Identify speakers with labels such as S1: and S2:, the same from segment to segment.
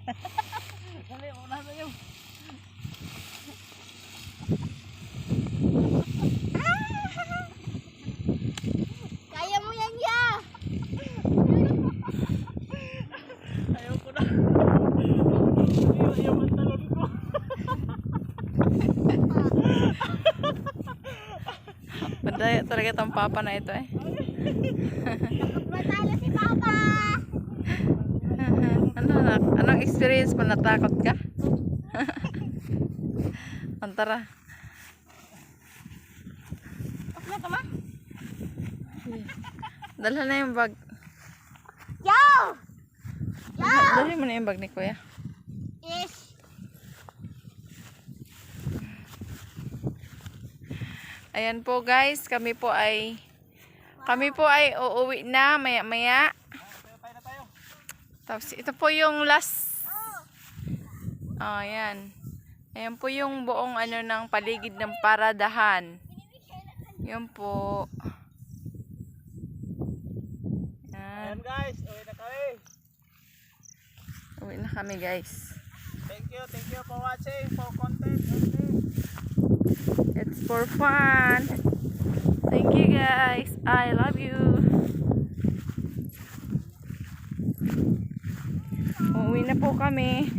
S1: Dali, una na yun.
S2: Kaya mo yan, ya!
S1: Ayaw ko na. Ayaw ang talon ko.
S3: Madaya talaga itong papa na ito eh.
S2: Matalo si Papa!
S3: Ano anak? Anong experience mo? Natakot ka? Antara.
S2: Okay ka ma?
S3: Dalhan na yung bag.
S2: Yo! Yo!
S3: Dalhin mo na yung bag ni Kuya.
S2: Is.
S3: Ayan po guys, kami po ay uuwi na maya-maya.
S1: Tayo na tayo.
S3: Tapos ito po yung last. Oh, ayan. Ayan po yung buong ano ng paligid ng paradahan. Yan po.
S1: Ayan
S3: Ayan.
S1: guys, uwi na kami.
S3: Uwi na kami guys.
S1: Thank you for watching, for content only.
S3: It's for fun. Thank you guys. I love you. Uuwi na po kami.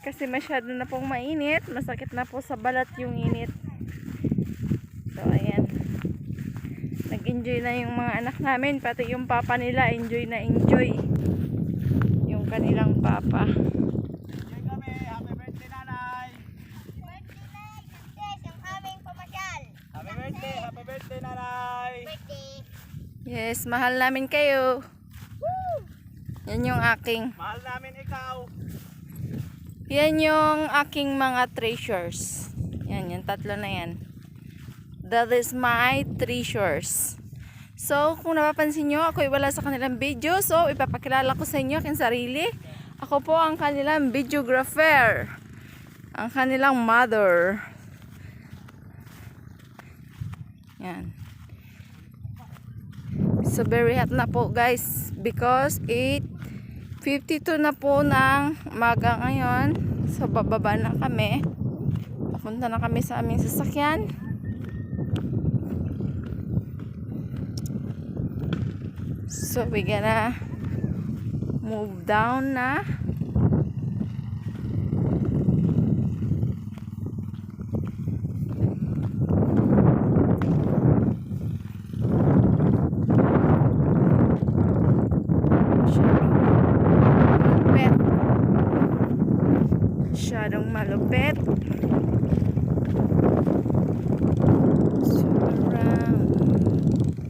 S3: Kasi masyado na pong mainit. Masakit na po sa balat yung init. So ayan. Nag-enjoy na yung mga anak namin. Pati yung papa nila enjoy na enjoy. Yung kanilang papa.
S1: Enjoy kami. Happy birthday nanay.
S2: Yes, ang aming pamasyal.
S1: Happy birthday nanay.
S2: Birthday.
S3: Yes, mahal namin kayo. Yan yung aking.
S1: Mahal namin ikaw.
S3: Yan yung aking mga treasures. Yan, yung tatlo na yan. That is my treasures. So, kung napapansin nyo, ako'y wala sa kanilang video. So, ipapakilala ko sa inyo aking sarili. Ako po ang kanilang videographer. Ang kanilang mother. Yan. So, very hot na po guys. Because 8:52 na po ng umaga ngayon. So bababa na kami. Papunta na kami sa aming sasakyan. So we gonna move down na. Masyadong malupit. So around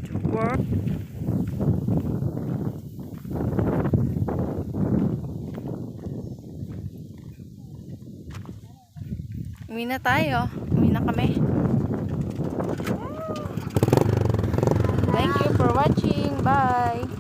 S3: to work. Uwi na tayo. Uwi na kami. Thank you for watching. Bye.